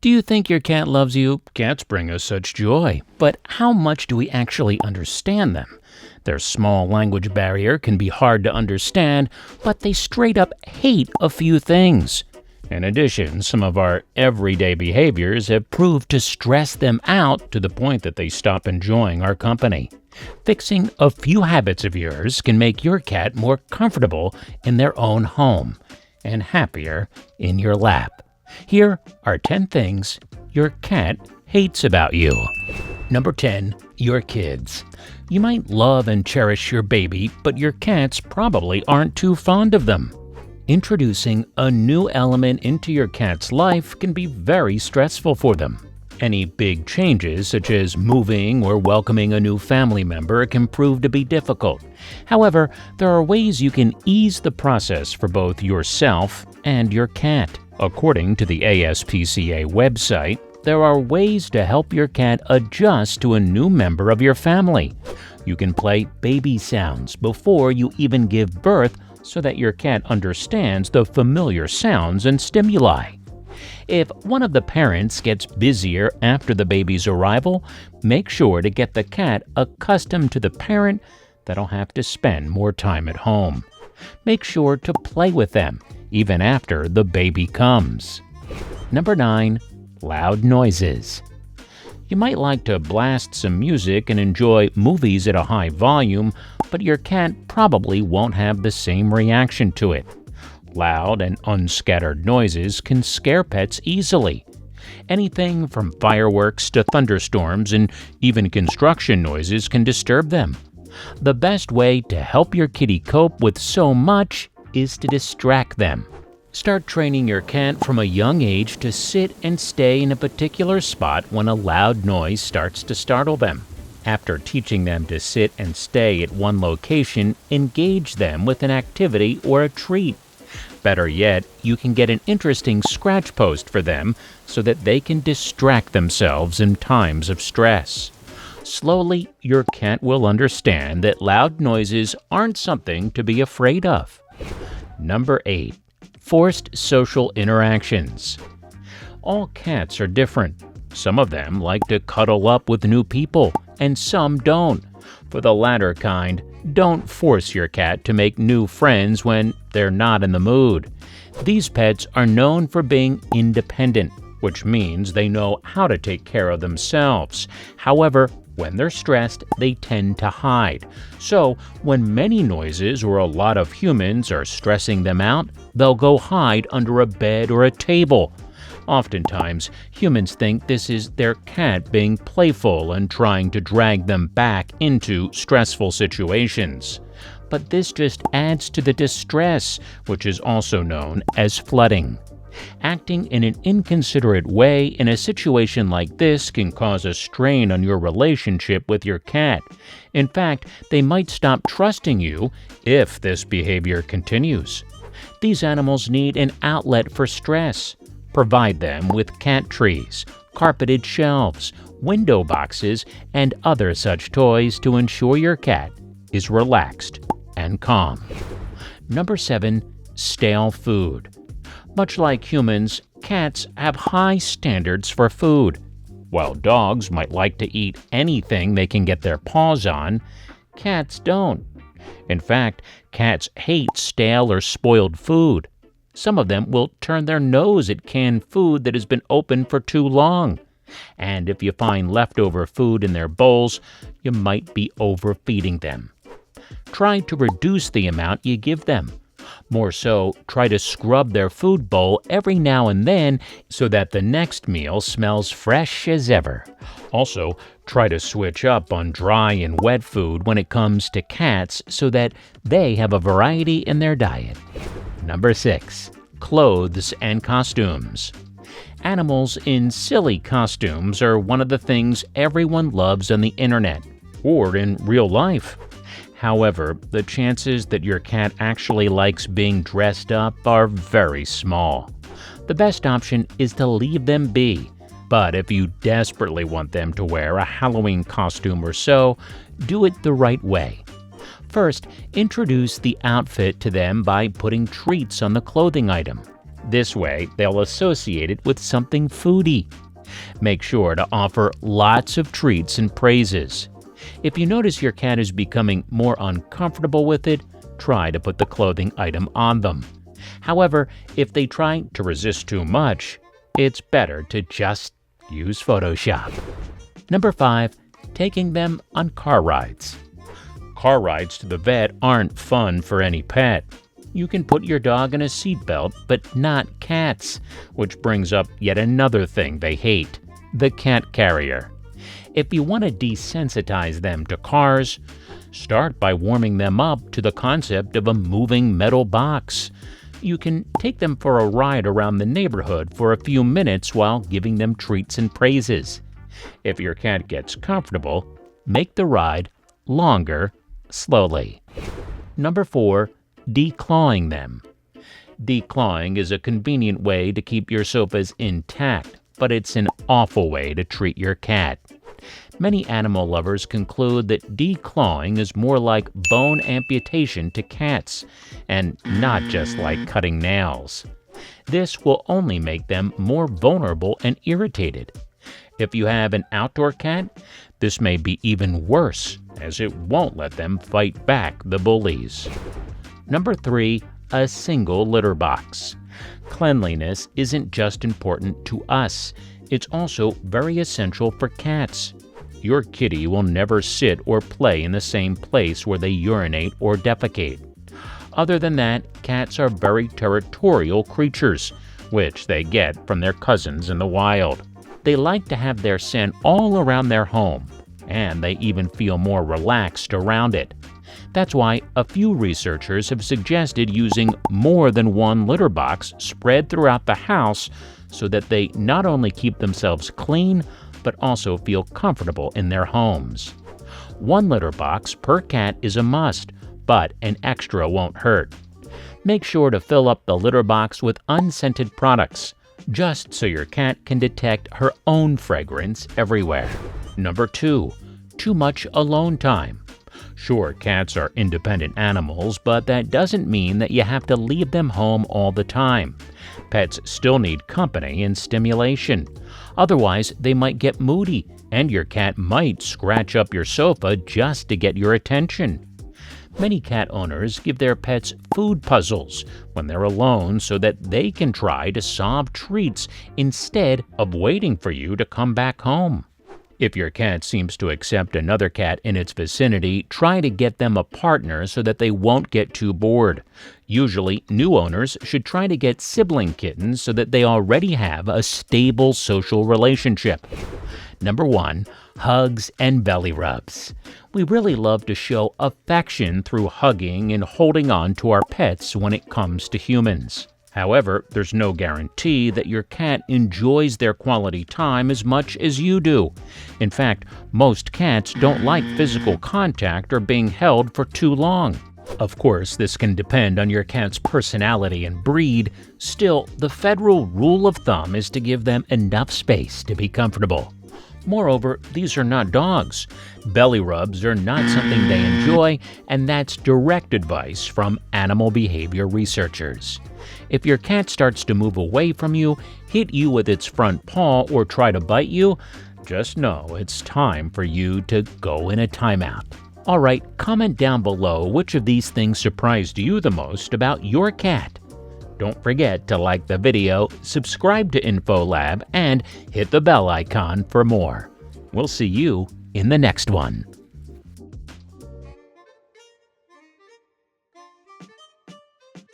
Do you think your cat loves you? Cats bring us such joy, but how much do we actually understand them? Their small language barrier can be hard to understand, but they straight up hate a few things. In addition, some of our everyday behaviors have proved to stress them out to the point that they stop enjoying our company. Fixing a few habits of yours can make your cat more comfortable in their own home and happier in your lap. Here are 10 things your cat hates about you. Number 10. Your kids. You might love and cherish your baby, but your cats probably aren't too fond of them. Introducing a new element into your cat's life can be very stressful for them. Any big changes, such as moving or welcoming a new family member, can prove to be difficult. However, there are ways you can ease the process for both yourself and your cat. According to the ASPCA website, there are ways to help your cat adjust to a new member of your family. You can play baby sounds before you even give birth so that your cat understands the familiar sounds and stimuli. If one of the parents gets busier after the baby's arrival, make sure to get the cat accustomed to the parent that'll have to spend more time at home. Make sure to play with them, even after the baby comes. Number 9. Loud noises. You might like to blast some music and enjoy movies at a high volume, but your cat probably won't have the same reaction to it. Loud and unscattered noises can scare pets easily. Anything from fireworks to thunderstorms and even construction noises can disturb them. The best way to help your kitty cope with so much is to distract them. Start training your cat from a young age to sit and stay in a particular spot when a loud noise starts to startle them. After teaching them to sit and stay at one location, engage them with an activity or a treat. Better yet, you can get an interesting scratch post for them so that they can distract themselves in times of stress. Slowly, your cat will understand that loud noises aren't something to be afraid of. Number 8. Forced social interactions. All cats are different. Some of them like to cuddle up with new people, and some don't. For the latter kind, don't force your cat to make new friends when they're not in the mood. These pets are known for being independent, which means they know how to take care of themselves. However, when they're stressed, they tend to hide. So, when many noises or a lot of humans are stressing them out, they'll go hide under a bed or a table. Oftentimes, humans think this is their cat being playful and trying to drag them back into stressful situations. But this just adds to the distress, which is also known as flooding. Acting in an inconsiderate way in a situation like this can cause a strain on your relationship with your cat. In fact, they might stop trusting you if this behavior continues. These animals need an outlet for stress. Provide them with cat trees, carpeted shelves, window boxes, and other such toys to ensure your cat is relaxed and calm. Number 7. Stale food. Much like humans, cats have high standards for food. While dogs might like to eat anything they can get their paws on, cats don't. In fact, cats hate stale or spoiled food. Some of them will turn their nose at canned food that has been open for too long. And if you find leftover food in their bowls, you might be overfeeding them. Try to reduce the amount you give them. More so, try to scrub their food bowl every now and then so that the next meal smells fresh as ever. Also, try to switch up on dry and wet food when it comes to cats so that they have a variety in their diet. Number 6. Clothes and costumes. Animals in silly costumes are one of the things everyone loves on the internet or in real life. However, the chances that your cat actually likes being dressed up are very small. The best option is to leave them be. But if you desperately want them to wear a Halloween costume or so, do it the right way. First, introduce the outfit to them by putting treats on the clothing item. This way, they'll associate it with something foody. Make sure to offer lots of treats and praises. If you notice your cat is becoming more uncomfortable with it, try to put the clothing item on them. However, if they try to resist too much, it's better to just use Photoshop. Number 5. Taking them on car rides. Car rides to the vet aren't fun for any pet. You can put your dog in a seatbelt, but not cats, which brings up yet another thing they hate: the cat carrier. If you want to desensitize them to cars, start by warming them up to the concept of a moving metal box. You can take them for a ride around the neighborhood for a few minutes while giving them treats and praises. If your cat gets comfortable, make the ride longer slowly. Number 4. Declawing them. Declawing is a convenient way to keep your sofas intact, but it's an awful way to treat your cat. Many animal lovers conclude that declawing is more like bone amputation to cats, and not just like cutting nails. This will only make them more vulnerable and irritated. If you have an outdoor cat, this may be even worse, as it won't let them fight back the bullies. Number 3. A single litter box. Cleanliness isn't just important to us, it's also very essential for cats. Your kitty will never sit or play in the same place where they urinate or defecate. Other than that, cats are very territorial creatures, which they get from their cousins in the wild. They like to have their scent all around their home, and they even feel more relaxed around it. That's why a few researchers have suggested using more than one litter box spread throughout the house so that they not only keep themselves clean, but also feel comfortable in their homes. One litter box per cat is a must, but an extra won't hurt. Make sure to fill up the litter box with unscented products, just so your cat can detect her own fragrance everywhere. Number 2. Too much alone time. Sure, cats are independent animals, but that doesn't mean that you have to leave them home all the time. Pets still need company and stimulation. Otherwise, they might get moody, and your cat might scratch up your sofa just to get your attention. Many cat owners give their pets food puzzles when they're alone so that they can try to solve treats instead of waiting for you to come back home. If your cat seems to accept another cat in its vicinity, try to get them a partner so that they won't get too bored. Usually, new owners should try to get sibling kittens so that they already have a stable social relationship. Number 1. Hugs and belly rubs. We really love to show affection through hugging and holding on to our pets when it comes to humans. However, there's no guarantee that your cat enjoys their quality time as much as you do. In fact, most cats don't like physical contact or being held for too long. Of course, this can depend on your cat's personality and breed. Still, the federal rule of thumb is to give them enough space to be comfortable. Moreover, these are not dogs. Belly rubs are not something they enjoy, and that's direct advice from animal behavior researchers. If your cat starts to move away from you, hit you with its front paw, or try to bite you, just know it's time for you to go in a timeout. Alright, comment down below which of these things surprised you the most about your cat. Don't forget to like the video, subscribe to InfoLab, and hit the bell icon for more. We'll see you in the next one.